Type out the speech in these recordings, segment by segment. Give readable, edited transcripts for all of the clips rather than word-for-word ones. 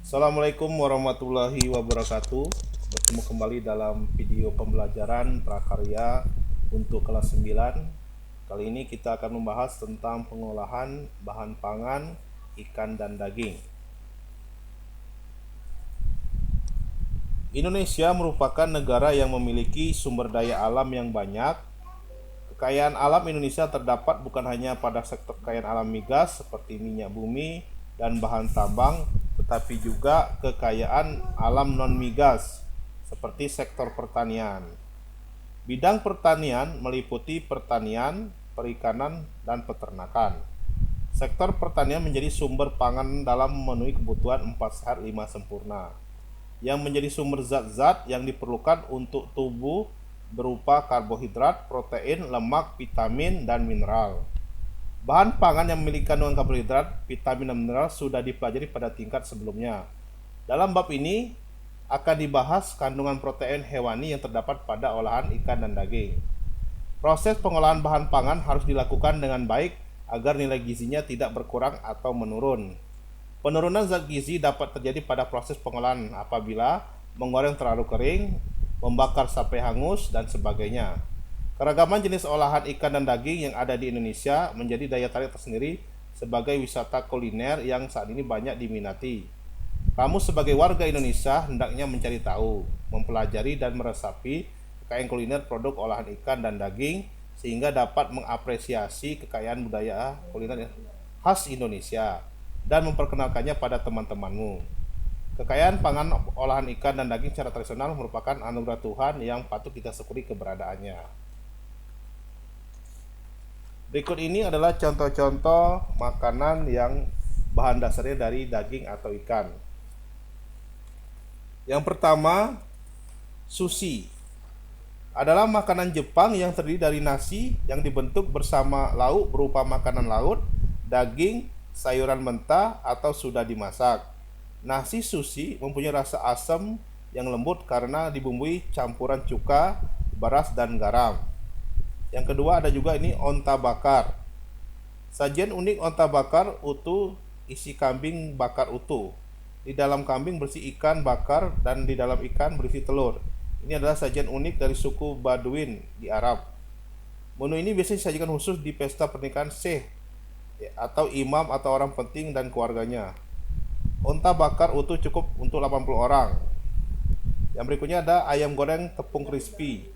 Assalamualaikum warahmatullahi wabarakatuh. Bertemu kembali dalam video pembelajaran prakarya untuk kelas 9. Kali ini kita akan membahas tentang pengolahan bahan pangan, ikan dan daging. Indonesia merupakan negara yang memiliki sumber daya alam yang banyak. Kekayaan alam Indonesia terdapat bukan hanya pada sektor kekayaan alam migas seperti minyak bumi dan bahan tambang, tetapi juga kekayaan alam non-migas seperti sektor pertanian. Bidang pertanian meliputi pertanian, perikanan, dan peternakan. Sektor pertanian menjadi sumber pangan dalam memenuhi kebutuhan 4 sehat 5 sempurna, yang menjadi sumber zat-zat yang diperlukan untuk tubuh berupa karbohidrat, protein, lemak, vitamin, dan mineral. Bahan pangan yang memiliki kandungan karbohidrat, vitamin, dan mineral sudah dipelajari pada tingkat sebelumnya. Dalam bab ini akan dibahas kandungan protein hewani yang terdapat pada olahan ikan dan daging. Proses pengolahan bahan pangan harus dilakukan dengan baik agar nilai gizinya tidak berkurang atau menurun. Penurunan zat gizi dapat terjadi pada proses pengolahan apabila menggoreng terlalu kering, membakar sampai hangus, dan sebagainya. Keragaman jenis olahan ikan dan daging yang ada di Indonesia menjadi daya tarik tersendiri sebagai wisata kuliner yang saat ini banyak diminati. Kamu sebagai warga Indonesia hendaknya mencari tahu, mempelajari, dan meresapi kekayaan kuliner produk olahan ikan dan daging sehingga dapat mengapresiasi kekayaan budaya kuliner khas Indonesia dan memperkenalkannya pada teman-temanmu. Kekayaan pangan olahan ikan dan daging secara tradisional merupakan anugerah Tuhan yang patut kita syukuri keberadaannya. Berikut ini adalah contoh-contoh makanan yang bahan dasarnya dari daging atau ikan. Yang pertama, sushi adalah makanan Jepang yang terdiri dari nasi yang dibentuk bersama lauk berupa makanan laut, daging, sayuran mentah atau sudah dimasak. Nasi sushi mempunyai rasa asam yang lembut karena dibumbui campuran cuka, beras, dan garam. Yang kedua ada juga ini onta bakar. Sajian unik onta bakar utuh isi kambing bakar utuh. Di dalam kambing berisi ikan bakar dan di dalam ikan berisi telur. Ini adalah sajian unik dari suku Baduin di Arab. Menu ini biasanya disajikan khusus di pesta pernikahan syekh atau imam atau orang penting dan keluarganya. Onta bakar utuh cukup untuk 80 orang. Yang berikutnya ada ayam goreng tepung crispy.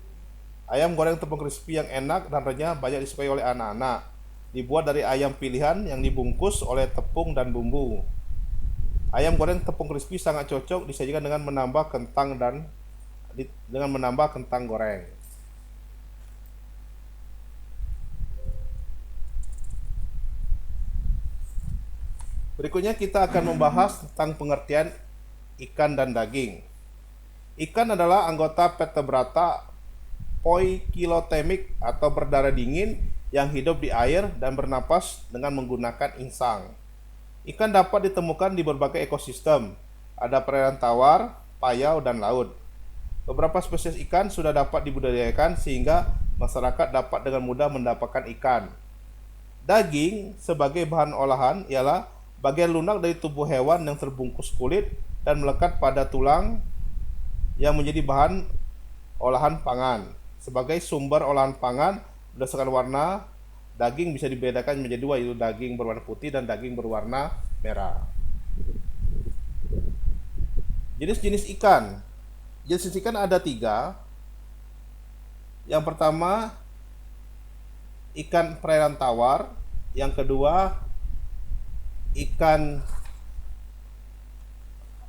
Ayam goreng tepung crispy yang enak dan renyah banyak disukai oleh anak-anak. Dibuat dari ayam pilihan yang dibungkus oleh tepung dan bumbu. Ayam goreng tepung crispy sangat cocok disajikan dengan menambah kentang goreng. Berikutnya kita akan membahas tentang pengertian ikan dan daging. Ikan adalah anggota vertebrata poikilotemik atau berdarah dingin yang hidup di air dan bernapas dengan menggunakan insang. Ikan dapat ditemukan di berbagai ekosistem. Ada perairan tawar, payau, dan laut. Beberapa spesies ikan sudah dapat dibudidayakan sehingga masyarakat dapat dengan mudah mendapatkan ikan. Daging sebagai bahan olahan ialah bagian lunak dari tubuh hewan yang terbungkus kulit dan melekat pada tulang yang menjadi bahan olahan pangan. Sebagai sumber olahan pangan berdasarkan warna, daging bisa dibedakan menjadi dua, yaitu daging berwarna putih dan daging berwarna merah. Jenis-jenis ikan. Jenis ikan ada 3. Yang pertama, ikan perairan tawar. Yang kedua, ikan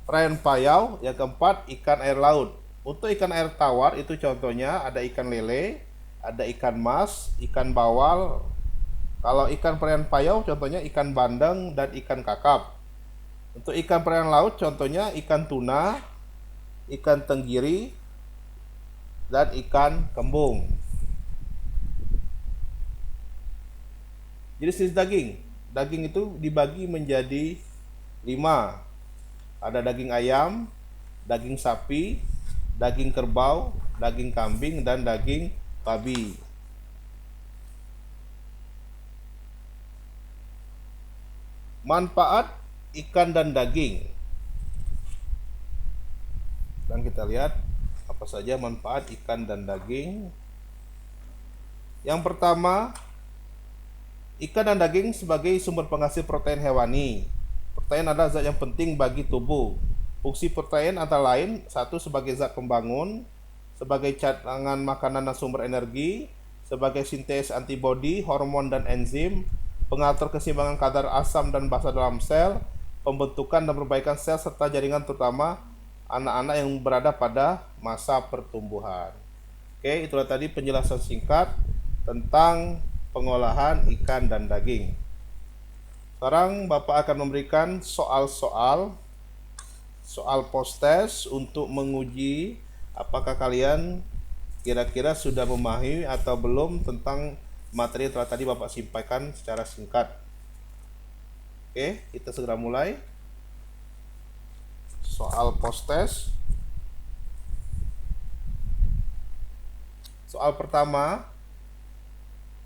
perairan payau. Yang keempat, ikan air laut. Untuk ikan air tawar itu contohnya ada ikan lele, ada ikan mas, ikan bawal. Kalau ikan perairan payau contohnya ikan bandeng dan ikan kakap. Untuk ikan perairan laut contohnya ikan tuna, ikan tenggiri, dan ikan kembung. Jenis-jenis daging. Daging itu dibagi menjadi 5. Ada daging ayam, daging sapi, daging kerbau, daging kambing, dan daging babi. Manfaat ikan dan daging. Dan kita lihat apa saja manfaat ikan dan daging. Yang pertama, ikan dan daging sebagai sumber penghasil protein hewani. Protein adalah zat yang penting bagi tubuh. Fungsi protein antara lain, satu, sebagai zat pembangun, sebagai cadangan makanan dan sumber energi, sebagai sintesis antibodi, hormon dan enzim, pengatur keseimbangan kadar asam dan basa dalam sel, pembentukan dan perbaikan sel serta jaringan, terutama anak-anak yang berada pada masa pertumbuhan. Oke, itulah tadi penjelasan singkat tentang pengolahan ikan dan daging. Sekarang Bapak akan memberikan soal post test untuk menguji apakah kalian kira-kira sudah memahami atau belum tentang materi yang telah tadi Bapak sampaikan secara singkat. Oke, kita segera mulai. Soal post test. Soal pertama,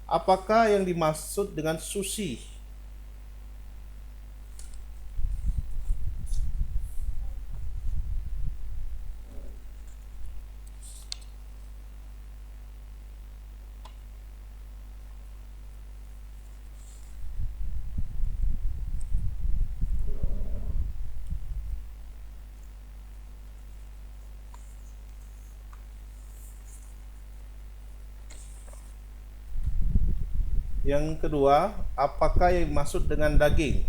apakah yang dimaksud dengan sushi? Yang kedua, apakah yang dimaksud dengan daging?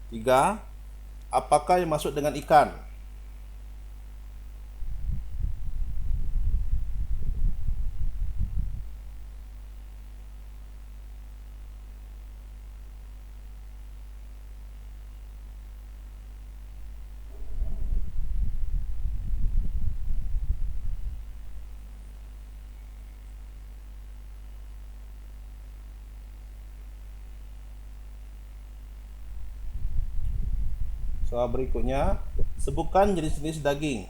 Tiga, apakah yang dimaksud dengan ikan? Soal berikutnya, sebutkan jenis-jenis daging.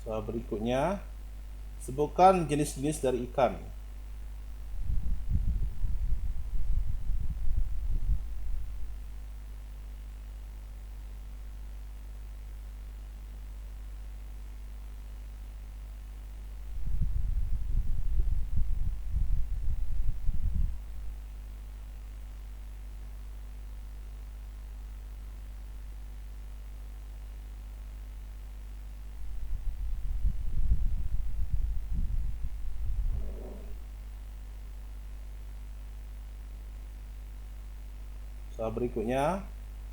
Soal berikutnya, sebutkan jenis-jenis dari ikan. Soal berikutnya,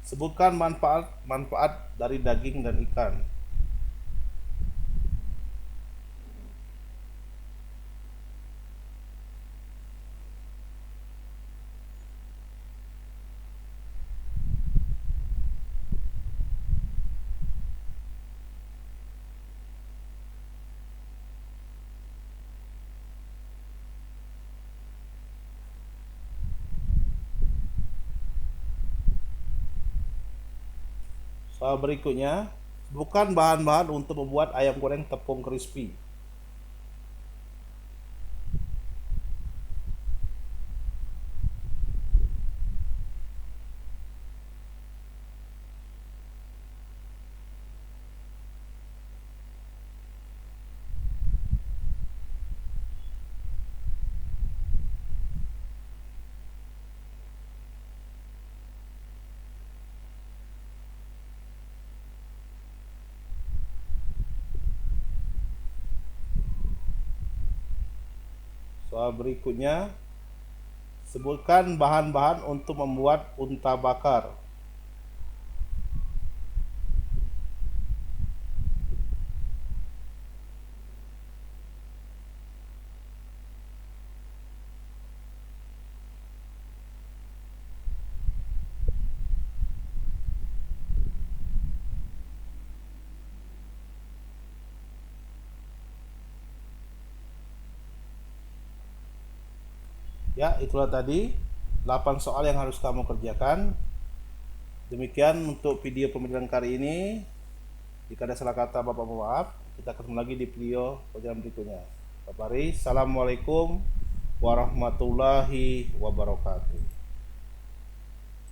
sebutkan manfaat dari daging dan ikan. Soal berikutnya, sebutkan bahan-bahan untuk membuat ayam goreng tepung crispy. Soal berikutnya, Sebutkan bahan-bahan untuk membuat unta bakar. Ya, itulah tadi 8 soal yang harus kamu kerjakan. Demikian untuk video pembelajaran kali ini. Jika ada salah kata, Bapak mohon maaf. Kita ketemu lagi di video pelajaran berikutnya. Bapak Assalamualaikum warahmatullahi wabarakatuh.